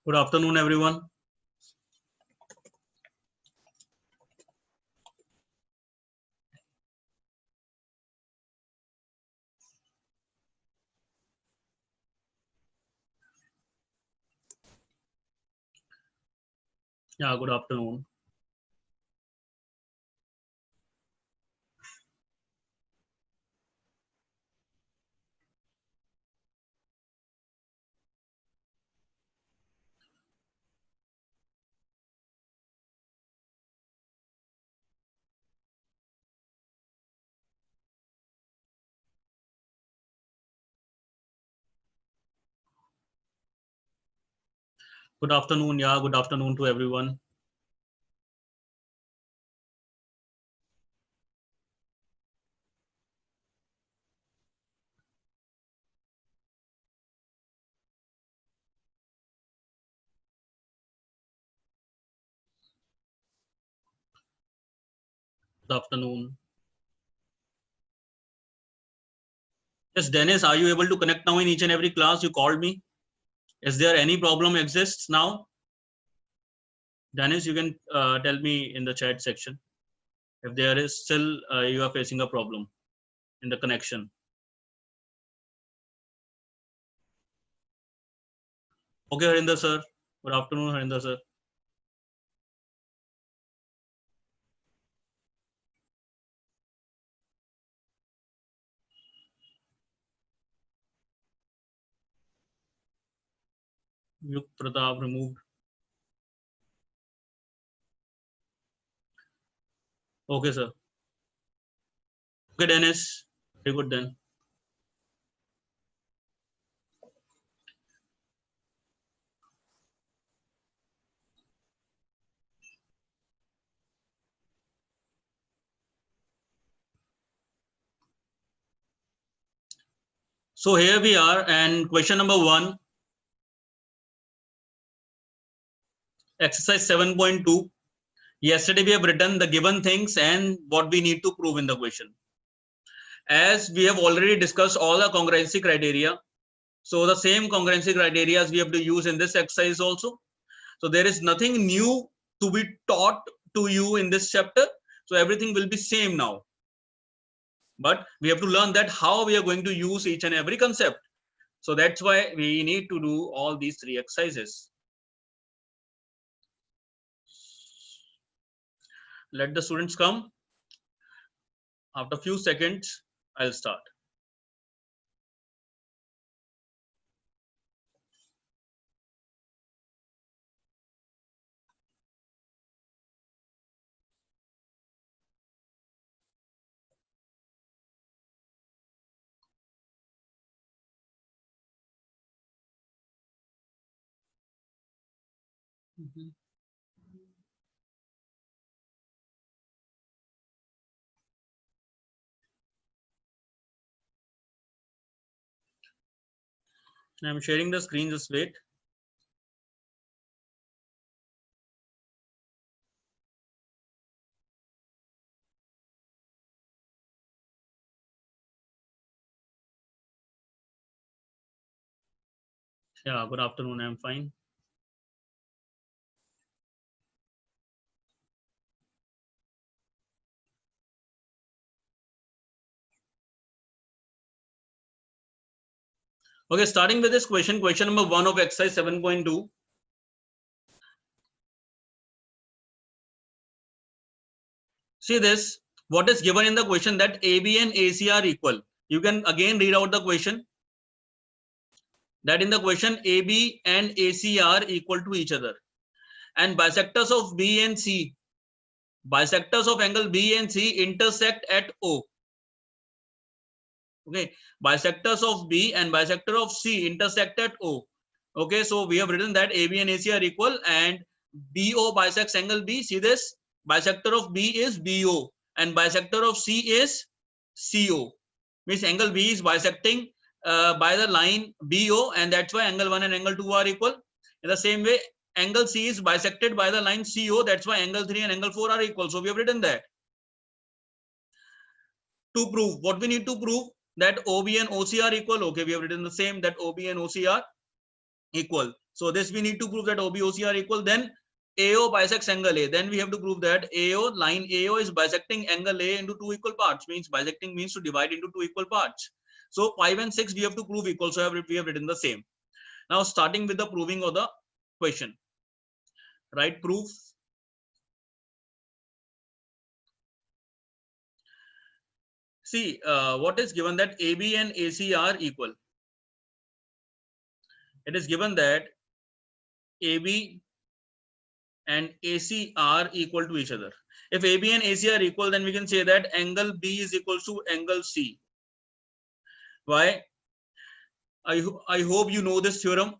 Good afternoon, everyone. Yeah, good afternoon. Good afternoon. Yeah, good afternoon to everyone. Good afternoon. Yes, Dennis, are you able to connect now in each and every class? You called me. Is there any problem exists now? Dennis, you can tell me in the chat section if there is still you are facing a problem in the connection. Okay, Harinder sir. Good afternoon, Harinder sir. Yuk Pratap removed. Okay, sir. Okay, Dennis. Very good then. So here we are, and question number 1, exercise 7.2. Yesterday we have written the given things and what we need to prove in the question. As we have already discussed all the congruency criteria, so the same congruency criteria we have to use in this exercise also. So there is nothing new to be taught to you in this chapter. So everything will be same now. But we have to learn that how we are going to use each and every concept. So that's why we need to do all these 3 exercises. Let the students come. After a few seconds, I'll start. I'm sharing the screen, just wait. Yeah, good afternoon. I'm fine. Okay, starting with this question number 1 of exercise 7.2. See this, what is given in the question that AB and AC are equal. You can again read out the question. That in the question AB and AC are equal to each other. And bisectors of B and C, bisectors of angle B and C intersect at O. Okay, bisectors of B and bisector of C intersect at O. Okay, so we have written that AB and AC are equal and BO bisects angle B. See this, bisector of B is BO and bisector of C is CO. Means angle B is bisecting by the line BO, and that's why angle 1 and angle 2 are equal. In the same way, angle C is bisected by the line CO, that's why angle 3 and angle 4 are equal. So we have written that. To prove, what we need to prove, that OB and OC are equal. Okay, we have written the same, that OB and OC are equal. So this we need to prove that OBOC are equal. Then AO bisects angle A. Then we have to prove that line AO is bisecting angle A into two equal parts. Means bisecting means to divide into two equal parts. So 5 and 6 we have to prove equal. So we have written the same. Now starting with the proving of the question. Write proof. See what is given that AB and AC are equal. It is given that AB and AC are equal to each other. If AB and AC are equal, then we can say that angle B is equal to angle C. Why? I hope you know this theorem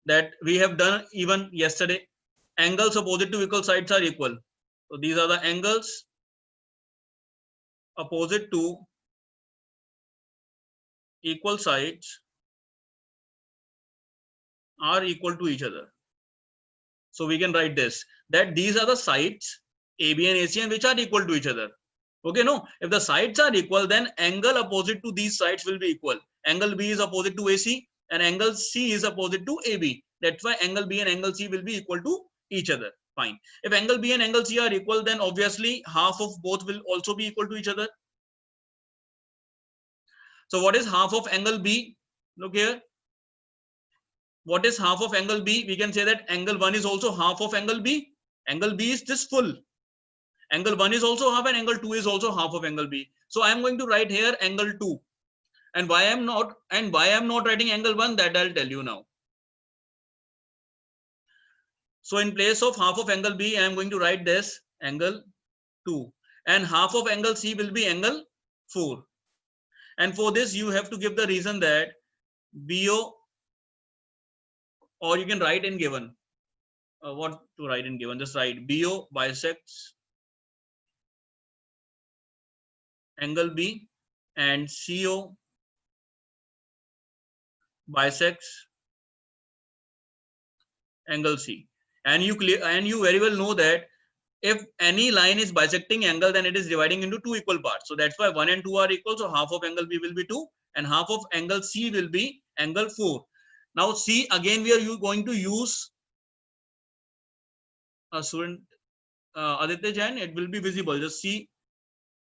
that we have done even yesterday. Angles opposite to equal sides are equal. So these are the angles opposite to equal sides are equal to each other. So we can write this, that these are the sides AB and AC which are equal to each other. Okay, no, if the sides are equal, then angle opposite to these sides will be equal. Angle B is opposite to AC and angle C is opposite to AB. That's why angle B and angle C will be equal to each other. Fine. If angle B and angle C are equal, then obviously half of both will also be equal to each other. So what is half of angle B? Look here. What is half of angle B? We can say that angle 1 is also half of angle B. Angle B is this full. Angle 1 is also half and angle 2 is also half of angle B. So I am going to write here angle 2. And why I am not writing angle 1, that I'll tell you now. So in place of half of angle B, I am going to write this angle 2. And half of angle C will be angle 4. And for this, you have to give the reason that BO, or you can write in given. What to write in given? Just write BO bisects angle B and CO bisects angle C. And you very well know that if any line is bisecting angle, then it is dividing into two equal parts. So that's why 1 and 2 are equal. So half of angle B will be 2 and half of angle C will be angle 4. Now see, again we are going to use a student Aditya Jain. It will be visible. Just see,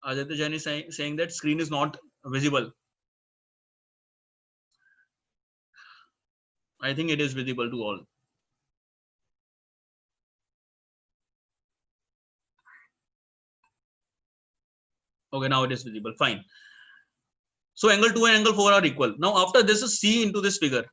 Aditya Jain is saying that screen is not visible. I think it is visible to all. Okay, now it is visible. Fine. So angle 2 and angle 4 are equal. Now after this is see into this figure.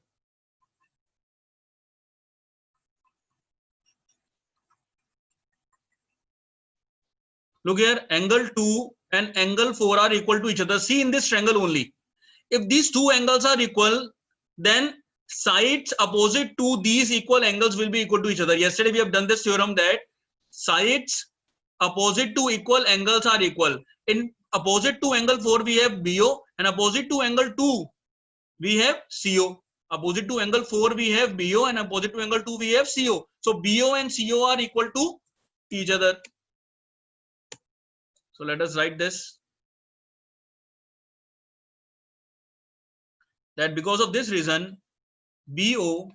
Look here, angle 2 and angle 4 are equal to each other. See in this triangle only. If these two angles are equal, then sides opposite to these equal angles will be equal to each other. Yesterday we have done this theorem that sides opposite to equal angles are equal. In opposite to angle 4 we have BO and opposite to angle 2 we have CO. Opposite to angle 4 we have BO and opposite to angle 2 we have CO. So BO and CO are equal to each other. So let us write this. That because of this reason, BO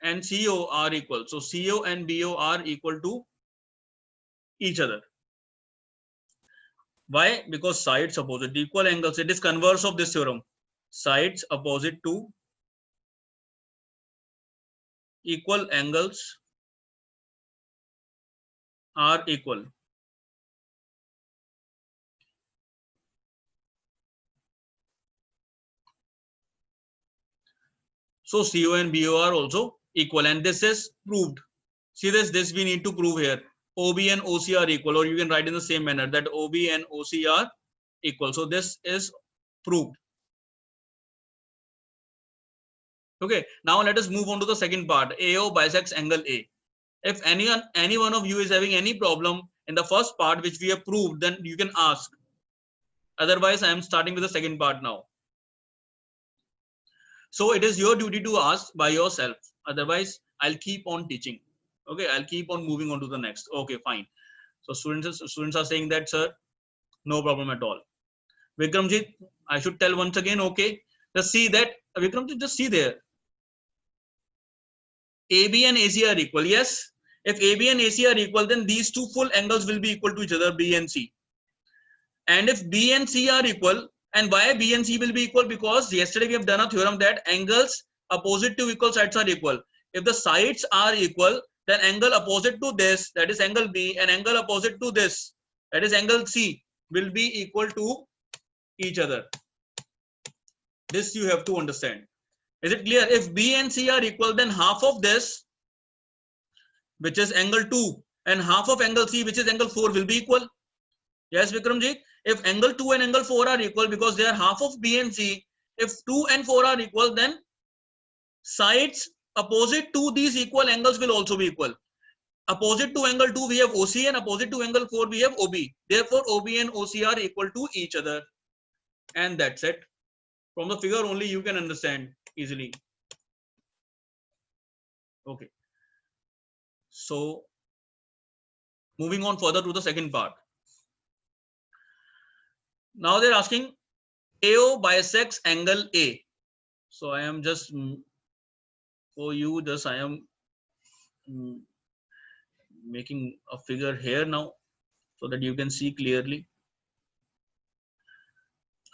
and CO are equal. So CO and BO are equal to each other. Why? Because sides opposite equal angles. It is converse of this theorem. Sides opposite to equal angles are equal. So CO and BO are also equal, and this is proved. See this we need to prove here. OB and OC are equal, or you can write in the same manner that OB and OC are equal. So this is proved. Okay, now let us move on to the second part. AO bisects angle A. If any one of you is having any problem in the first part which we have proved, then you can ask. Otherwise, I am starting with the second part now. So it is your duty to ask by yourself. Otherwise, I'll keep on teaching. Okay, I'll keep on moving on to the next. Okay, fine. So students are saying that, sir, no problem at all. Vikramjit, I should tell once again, okay. Just see that, Vikram, just see there. AB and AC are equal. Yes. If AB and AC are equal, then these two full angles will be equal to each other, B and C. And if B and C are equal, and why B and C will be equal? Because yesterday we have done a theorem that angles opposite to equal sides are equal. If the sides are equal, then angle opposite to this, that is angle B, and angle opposite to this, that is angle C, will be equal to each other. This you have to understand. Is it clear? If B and C are equal, then half of this, which is angle 2, and half of angle C, which is angle 4, will be equal. Yes, Vikramji? If angle 2 and angle 4 are equal, because they are half of B and C, if 2 and 4 are equal, then sides opposite to these equal angles will also be equal. Opposite to angle 2, we have OC, and opposite to angle 4, we have OB. Therefore, OB and OC are equal to each other. And that's it. From the figure only, you can understand easily. Okay. So, moving on further to the second part. Now they're asking AO bisects angle A. So I am just for you, just I am making a figure here now so that you can see clearly.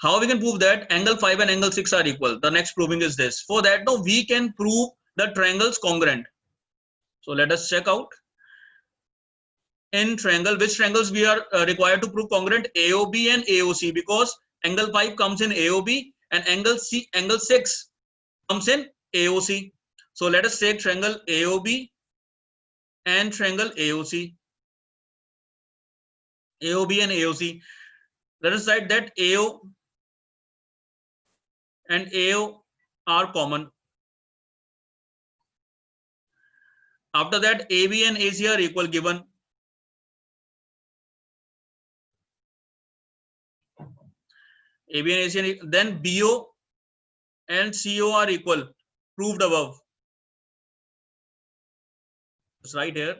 How we can prove that angle 5 and angle 6 are equal? The next proving is this. For that, now we can prove the triangles congruent. So let us check out. In triangle, which triangles we are required to prove congruent? AOB and AOC, because angle 5 comes in AOB and angle 6 comes in AOC. So let us take triangle AOB and triangle AOC. AOB and AOC. Let us write that AO and AO are common. After that, AB and AC are equal given. AB and AC, then BO and CO are equal, proved above. It's right here,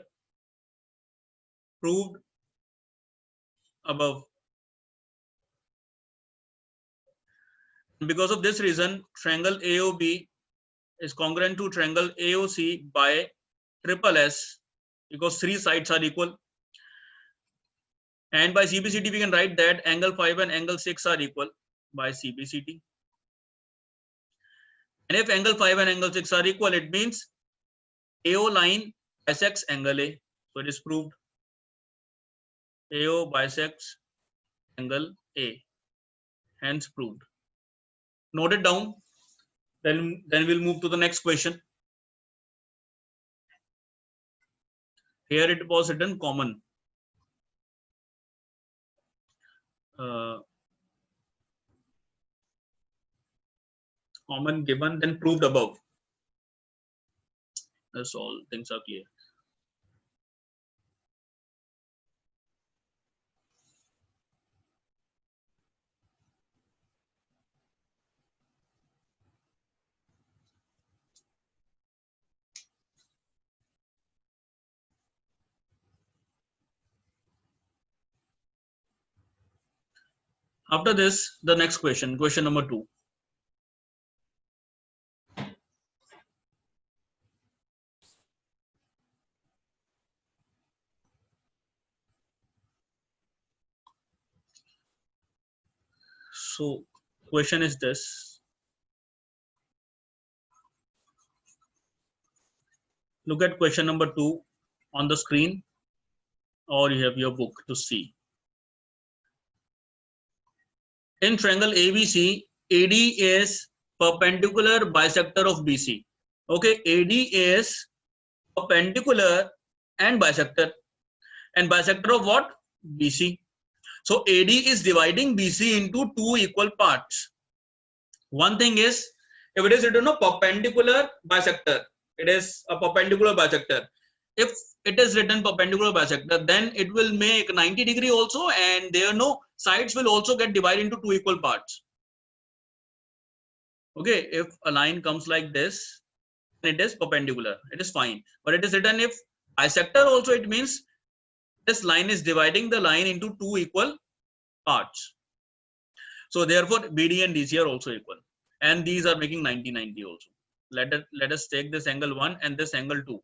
proved above. Because of this reason, triangle AOB is congruent to triangle AOC by triple S, because three sides are equal. And by CBCT, we can write that angle 5 and angle 6 are equal by CBCT. And if angle 5 and angle 6 are equal, it means AO line bisects angle A. So it is proved. AO bisects angle A. Hence proved. Note it down. Then we'll move to the next question. Here it was written common. Common given, then proved above. That's all. Things are clear. After this, the next question, question number 2. So, question is this. Look at question number 2 on the screen, or you have your book to see. In triangle ABC, AD is perpendicular bisector of BC. Okay, AD is perpendicular and bisector. And bisector of what? BC. So AD is dividing BC into two equal parts. One thing is, if it is written a perpendicular bisector, it is a perpendicular bisector. If it is written perpendicular bisector, then it will make 90 degree also, and there no sides will also get divided into two equal parts. Okay, if a line comes like this, it is perpendicular, it is fine. But it is written if bisector also, it means this line is dividing the line into two equal parts. So therefore BD and DC are also equal. and these are making 90 also. Let us take this angle 1 and this angle 2.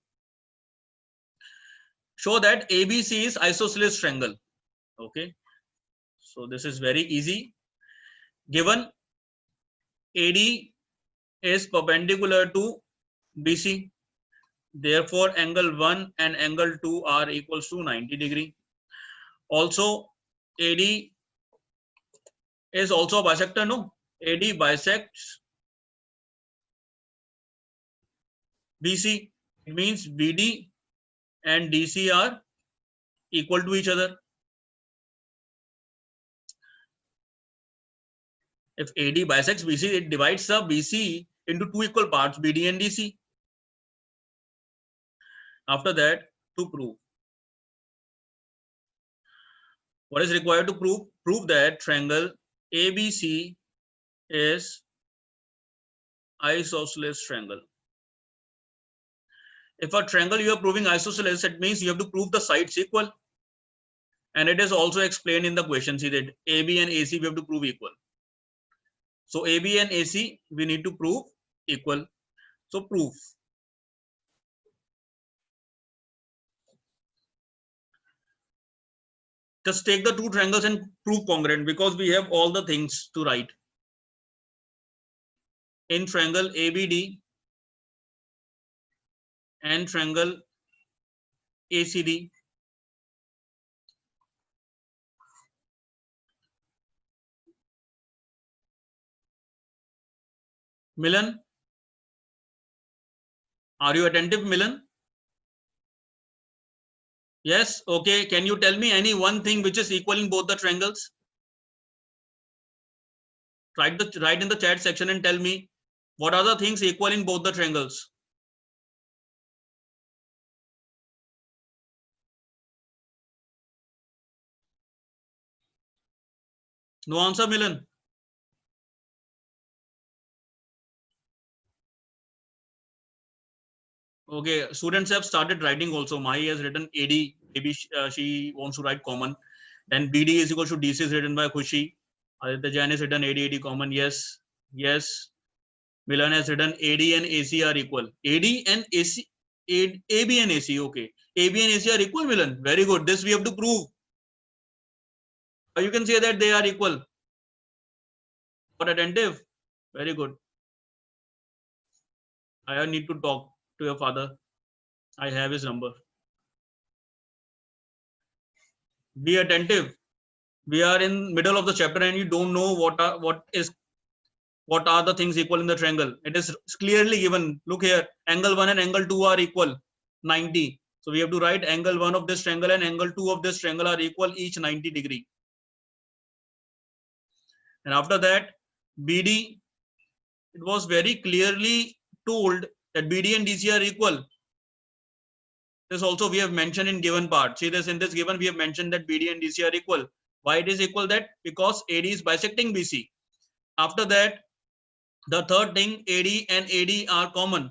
Show that ABC is isosceles triangle. Okay, so this is very easy. Given AD is perpendicular to BC, therefore angle 1 and angle 2 are equals to 90 degree. Also AD is also a bisector, no? AD bisects BC. It means BD and DC are equal to each other. If AD bisects BC, it divides the BC into two equal parts, BD and DC. After that, to prove. What is required to prove? Prove that triangle ABC is isosceles triangle. If a triangle you are proving isosceles, it means you have to prove the sides equal. And it is also explained in the question. See that AB and AC we have to prove equal. So AB and AC we need to prove equal. So proof. Just take the two triangles and prove congruent because we have all the things to write. In triangle ABD and triangle ACD, Milan, are you attentive, Milan? Yes, okay. Can you tell me any one thing which is equal in both the triangles? Write in the chat section and tell me what are the things equal in both the triangles. No answer, Milan. Okay, students have started writing also. Mahi has written AD. Maybe she wants to write common. Then BD is equal to DC is written by Khushi. Aditya Jain has written AD common. Yes, yes. Milan has written AD and AC are equal. AD and AC, AB and AC. Okay, AB and AC are equal. Milan, very good. This we have to prove. You can say that they are equal. Not attentive. Very good. I need to talk to your father. I have his number. Be attentive. We are in middle of the chapter and you don't know what are the things equal in the triangle. It is clearly given. Look here, angle 1 and angle 2 are equal, 90. So we have to write angle 1 of this triangle and angle 2 of this triangle are equal, each 90 degree. And after that, BD, it was very clearly told that BD and DC are equal. This also we have mentioned in given part. See this, in this given we have mentioned that BD and DC are equal. Why it is equal? That because AD is bisecting BC. After that, the third thing, AD and AD are common.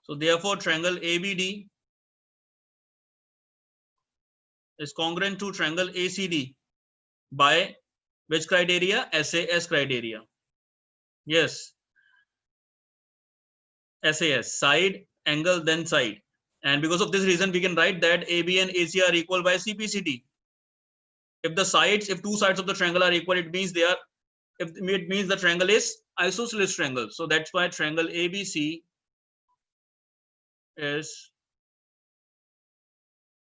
So therefore triangle ABD is congruent to triangle ACD by which criteria? SAS criteria. Yes, SAS, side, angle, then side. And because of this reason, we can write that AB and AC are equal by CPCD. If two sides of the triangle are equal, it means it means the triangle is isosceles triangle. So that's why triangle ABC is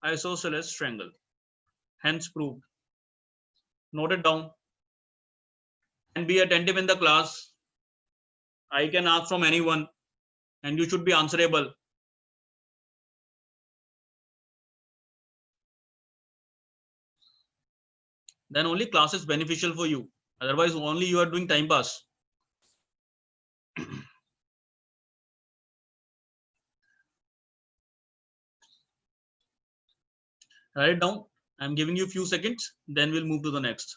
isosceles triangle. Hence proved. Note it down and be attentive in the class. I can ask from anyone and you should be answerable. Then only class is beneficial for you. Otherwise, only you are doing time pass. Write it down. I'm giving you a few seconds, then we'll move to the next.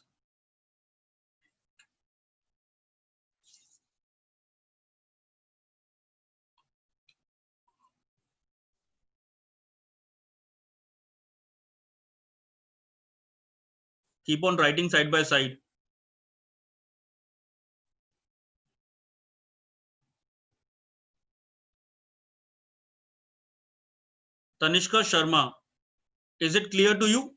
Keep on writing side by side. Tanishka Sharma, is it clear to you?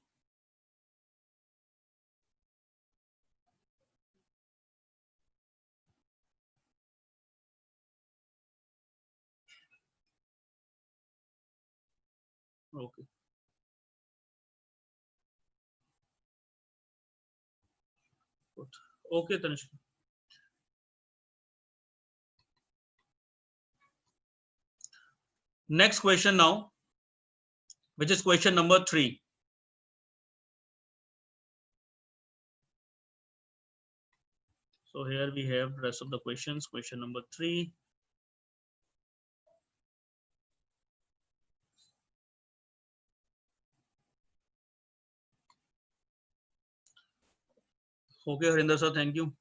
Okay. Good. Okay, Tanishka. Next question now, which is question number 3. So here we have rest of the questions. Question number 3. Okay, Harinder sir, thank you.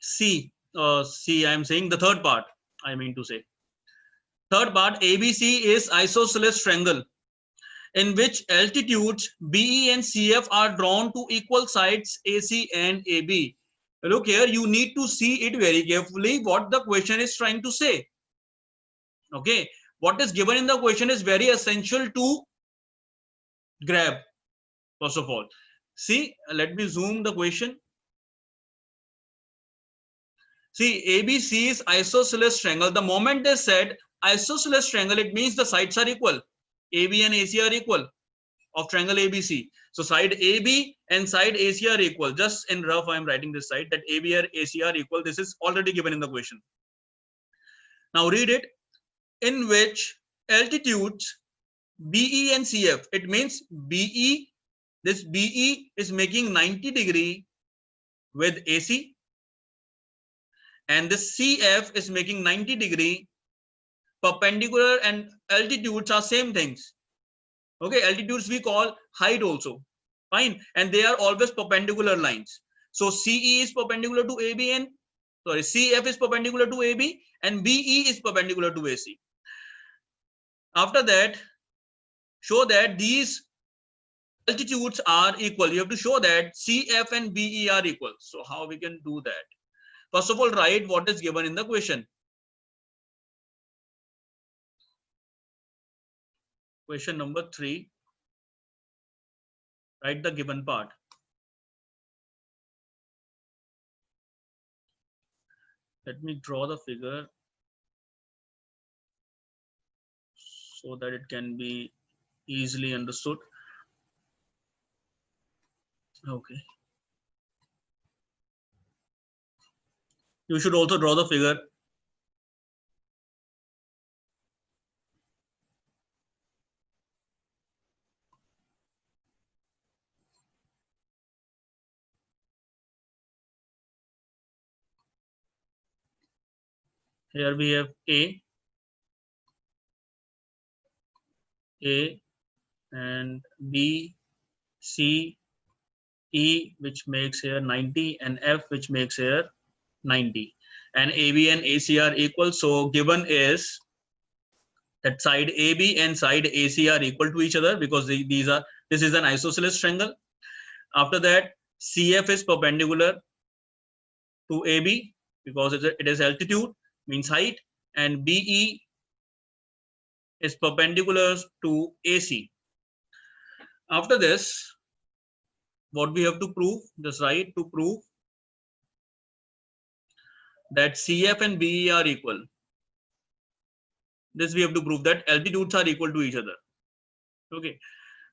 C, I am saying the third part, I mean to say. Third part, ABC is isosceles triangle in which altitudes BE and CF are drawn to equal sides AC and AB. Look here, you need to see it very carefully what the question is trying to say. Okay, what is given in the question is very essential to grab. First of all, see, let me zoom the question. See, ABC is isosceles triangle. The moment they said isosceles triangle, it means the sides are equal. AB and AC are equal of triangle ABC. So side AB and side AC are equal. Just in rough, I am writing this side that AB and AC are equal. This is already given in the question. Now read it. In which altitudes BE and CF, it means BE, this BE is making 90 with AC, and this CF is making 90 perpendicular, and altitudes are same things. Okay, altitudes we call height also. Fine, and they are always perpendicular lines. So CE is perpendicular to AB and CF is perpendicular to AB and BE is perpendicular to AC. After that, show that these altitudes are equal. You have to show that CF and BE are equal. So how we can do that? First of all, write what is given in the question. Question number 3. Write the given part. Let me draw the figure so that it can be easily understood. Okay. You should also draw the figure. Here we have A and B, C, E, which makes here 90, and F, which makes here 90. And AB and AC are equal. So given is that side AB and side AC are equal to each other because this is an isosceles triangle. After that, CF is perpendicular to AB because it is altitude, means height, and BE is perpendicular to AC. After this, what we have to prove, just write to prove that CF and BE are equal. This we have to prove that altitudes are equal to each other. Okay,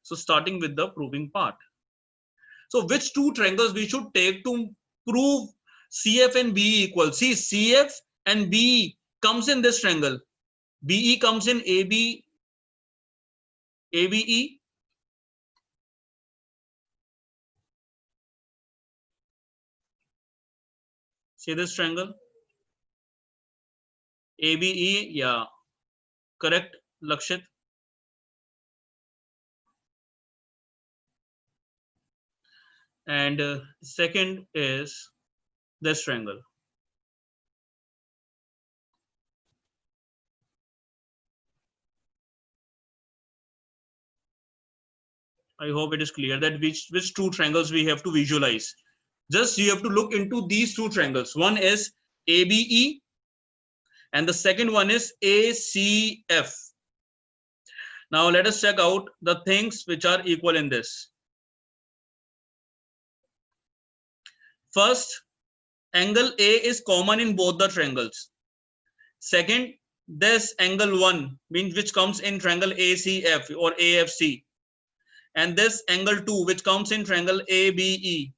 so starting with the proving part. So which two triangles we should take to prove CF and BE equal? See, CF and BE comes in this triangle. BE comes in ABE. See this triangle? ABE, yeah, correct, Lakshit. And second is this triangle. I hope it is clear that which two triangles we have to visualize. Just you have to look into these two triangles. One is ABE and the second one is ACF. Now let us check out the things which are equal in this. First, angle A is common in both the triangles. Second, this angle 1 means which comes in triangle ACF or AFC, and this angle 2 which comes in triangle ABE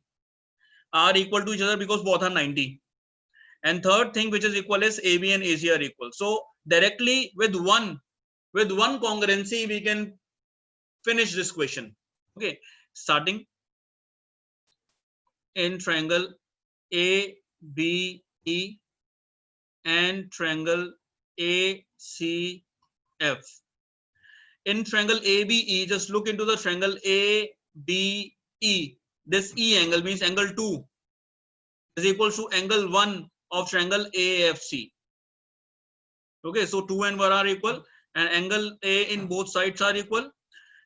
are equal to each other because both are 90. And third thing which is equal is AB and AC are equal. So directly with one congruency we can finish this question. Okay, starting in triangle ABE and triangle ACF. In triangle ABE, just look into the triangle ABE. This E angle means angle 2 is equal to angle 1 of triangle AFC. Okay, so 2 and 1 are equal, and angle A in both sides are equal.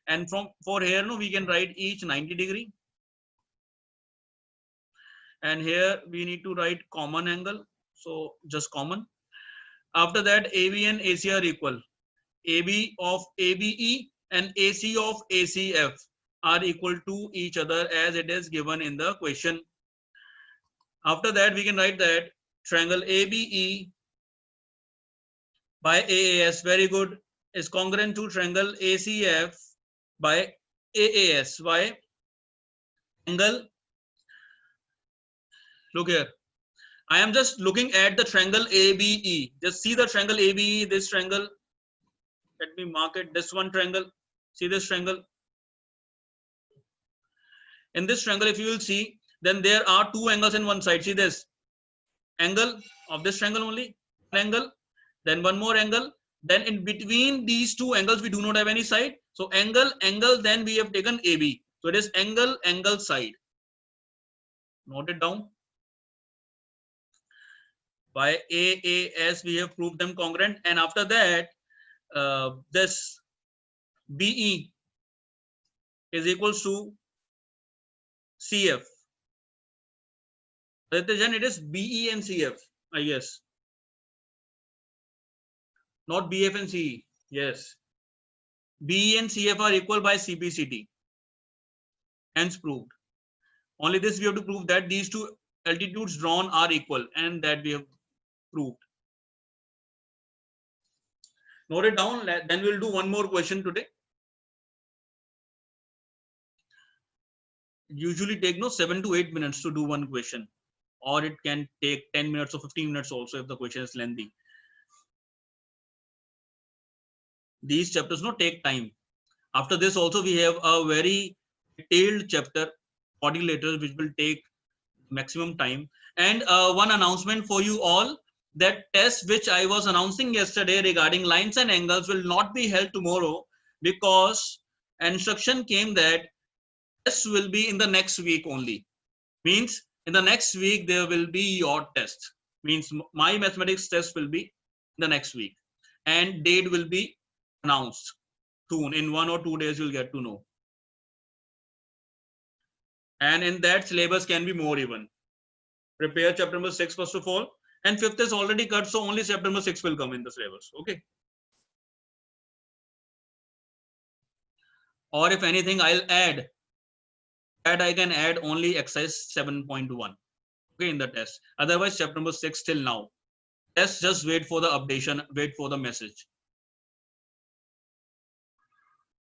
And for here, no, we can write each 90 degree. And here we need to write common angle. So just common. After that, AB and AC are equal. AB of ABE and AC of ACF are equal to each other as it is given in the question. After that, we can write that triangle ABE by AAS, very good, is congruent to triangle ACF by AAS. Why? Angle, look here. I am just looking at the triangle ABE. Just see the triangle ABE, this triangle. Let me mark it. This one triangle. See this triangle. In this triangle, if you will see, then there are two angles in one side. See this angle of this triangle only, one angle, then one more angle. Then in between these two angles, we do not have any side. So angle, angle, then we have taken AB. So it is angle, angle, side. Note it down. By AAS, we have proved them congruent. And after that, this BE is equals to CF. Then it is BE and CF, I guess. Not BF and CE. Yes. BE and CF are equal by CPCT. Hence proved. Only this we have to prove that these two altitudes drawn are equal, and that we have proved. Note it down. Then we'll do one more question today. Usually take 7 to 8 minutes to do one question, or it can take 10 minutes or 15 minutes also if the question is lengthy. These chapters take time. After this also we have a very detailed chapter, body letters, which will take maximum time. And one announcement for you all, that test which I was announcing yesterday regarding lines and angles will not be held tomorrow, because instruction came that test will be in the next week only. Means in the next week there will be your test. Means my mathematics test will be in the next week, and date will be announced soon. In 1 or 2 days you'll get to know. And in that, syllabus can be more even. Prepare chapter number 6 first of all, and 5th is already cut, so only chapter number 6 will come in the syllabus. Okay. Or if anything, I'll add that I can add only exercise 7.1. Okay, in the test. Otherwise, chapter number 6 till now. Test, just wait for the updation, wait for the message.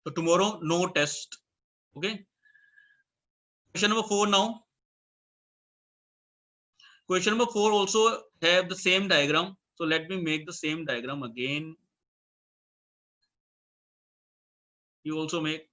So tomorrow, no test. Okay. Question number 4 now. Question number 4 also have the same diagram. So let me make the same diagram again. You also make.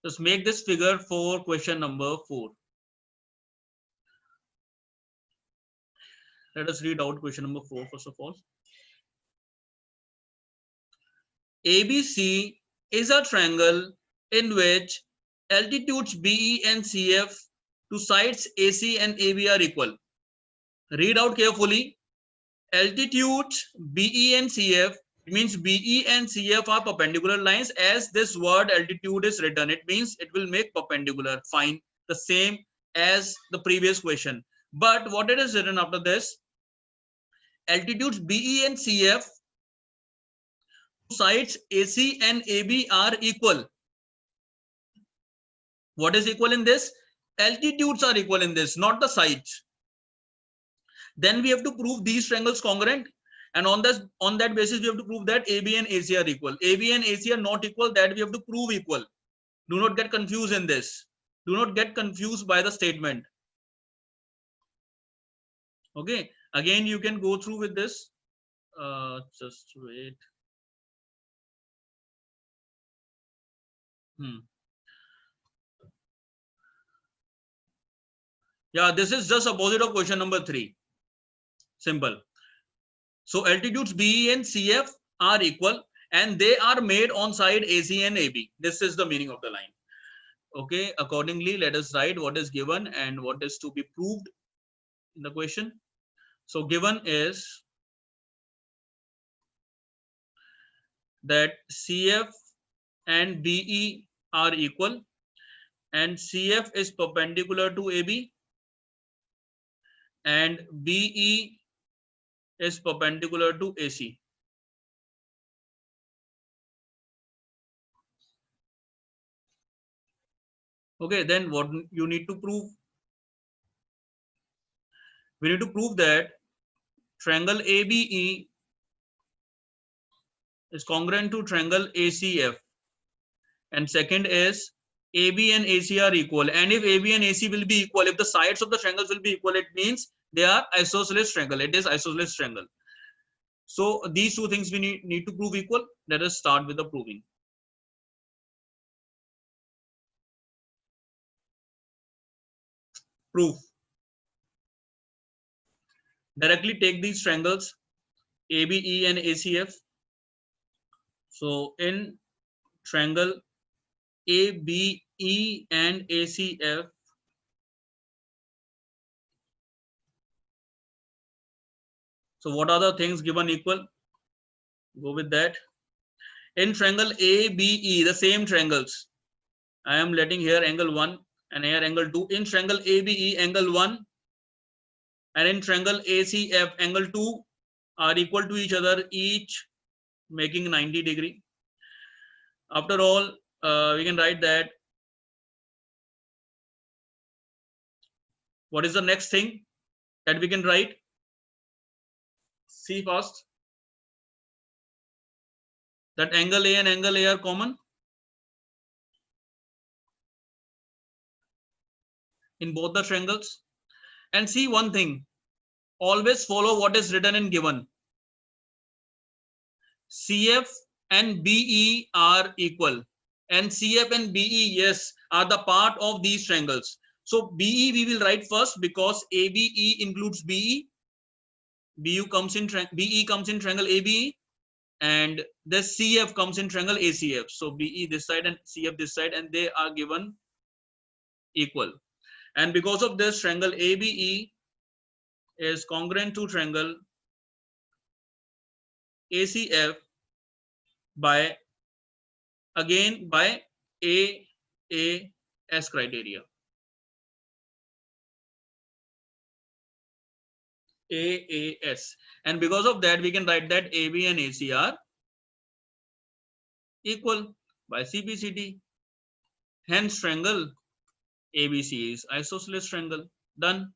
Just make this figure for question number 4. Let us read out question number 4 first of all. ABC is a triangle in which altitudes BE and CF to sides AC and AB are equal. Read out carefully. Altitudes BE and CF means BE and CF are perpendicular lines. As this word altitude is written, it means it will make perpendicular. Fine, the same as the previous question. But what it is written after this? Altitudes BE and CF sides AC and AB are equal. What is equal in this? Altitudes are equal in this, not the sides. Then we have to prove these triangles congruent, and on that basis we have to prove that AB and AC are equal. AB and AC are not equal, that we have to prove equal. Do not get confused in this. Do not get confused by the statement. Okay, again you can go through with this. Just wait. Yeah, this is just opposite of question number 3. Simple. So altitudes BE and CF are equal and they are made on side AC and AB. This is the meaning of the line. Okay, accordingly, let us write what is given and what is to be proved in the question. So given is that CF and BE are equal and CF is perpendicular to AB and BE is perpendicular to AC. Okay, then what you need to prove? We need to prove that triangle ABE is congruent to triangle ACF, and second is AB and AC are equal. And if AB and AC will be equal, if the sides of the triangles will be equal, it means they are isosceles triangle. It is isosceles triangle. So these two things we need to prove equal. Let us start with the proving. Proof. Directly take these triangles ABE and ACF. So in triangle ABE and ACF, so what are the things given equal? Go with that. In triangle ABE, the same triangles, I am letting here angle 1 and here angle 2. In triangle ABE, angle 1 and in triangle ACF, angle 2 are equal to each other, each making 90 degree. After all, we can write that. What is the next thing that we can write? See first. That angle A and angle A are common in both the triangles. And see one thing, always follow what is written in given. CF and BE are equal, and CF and BE, yes, are the part of these triangles. So BE we will write first because ABE includes BE. BE comes in triangle ABE, and the CF comes in triangle ACF. So BE this side and CF this side, and they are given equal. And because of this, triangle ABE is congruent to triangle ACF by AAS criteria. AAS. And because of that, we can write that AB and AC are equal by CPCT. Hence, triangle ABC is isosceles triangle. Done.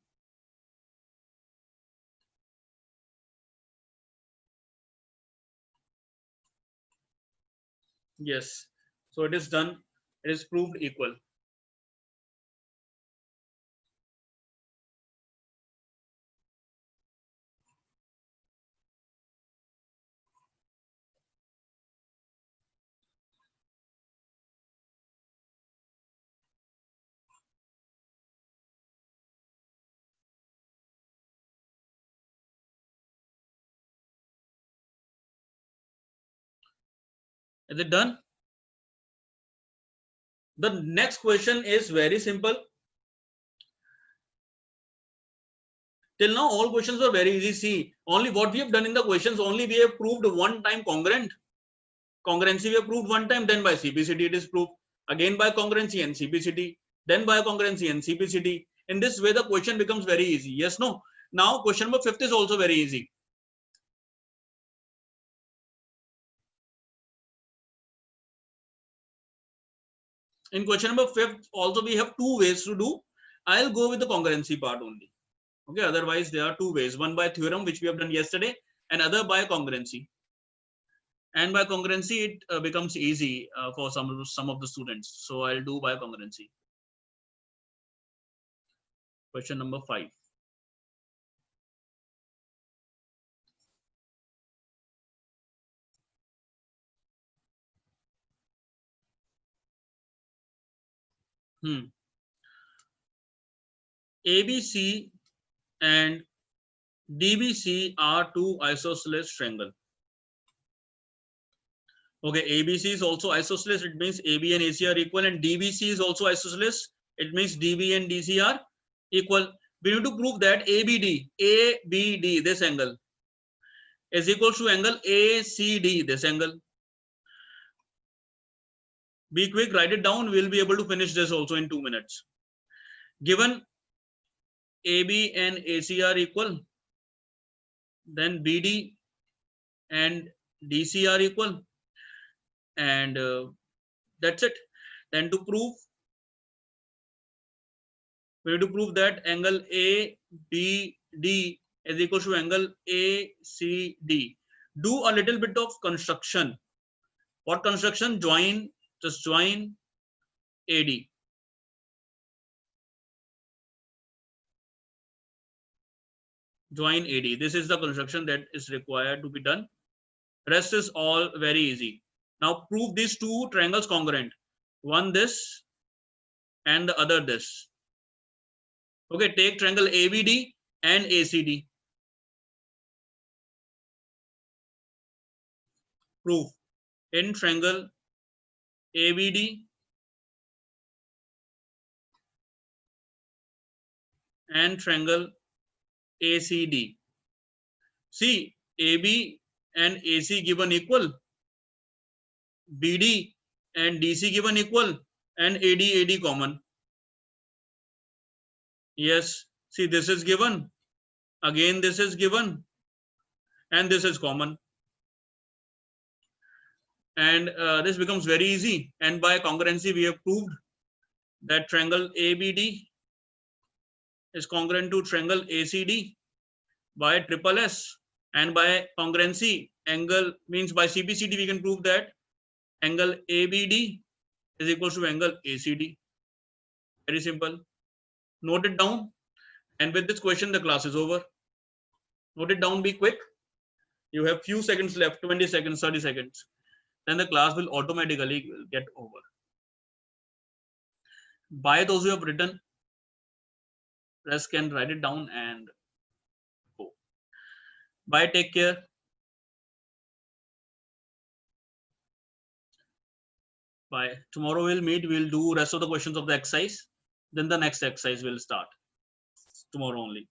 Yes. So it is done. It is proved equal. Is it done? The next question is very simple. Till now, all questions were very easy. See, only what we have done in the questions, only we have proved one time congruent. Congruency we have proved one time, then by CPCT it is proved. Again by congruency and CPCT, then by congruency and CPCT. In this way, the question becomes very easy. Yes, no? Now, question number 5 is also very easy. In question number 5, also we have two ways to do. I'll go with the congruency part only. Okay, otherwise there are two ways. One by theorem, which we have done yesterday, and other by congruency. And by congruency, it becomes easy for some of the students. So I'll do by congruency. Question number 5. ABC and DBC are two isosceles triangle. Okay, ABC is also isosceles. It means AB and AC are equal, and DBC is also isosceles. It means DB and DC are equal. We need to prove that ABD, this angle, is equal to angle ACD, this angle. Be quick, write it down. We'll be able to finish this also in 2 minutes. Given AB and AC are equal, then BD and DC are equal, and that's it. Then to prove, we need to prove that angle ABD is equal to angle ACD. Do a little bit of construction. What construction? Join, just join AD. Join AD. This is the construction that is required to be done. Rest is all very easy. Now prove these two triangles congruent. One this and the other this. Okay, take triangle ABD and ACD. Prove in triangle ABD and triangle ACD. See, AB and AC given equal, BD and DC given equal, and AD common. Yes, see, this is given, again this is given, and this is common. And this becomes very easy. And by congruency, we have proved that triangle ABD is congruent to triangle ACD by triple S. And by congruency, angle means by CPCT, we can prove that angle ABD is equal to angle ACD. Very simple. Note it down. And with this question, the class is over. Note it down, be quick. You have few seconds left, 20 seconds, 30 seconds. Then the class will automatically get over. By those who have written, rest can write it down and go. Bye, take care. Bye. Tomorrow we'll meet, we'll do rest of the questions of the exercise. Then the next exercise will start tomorrow only.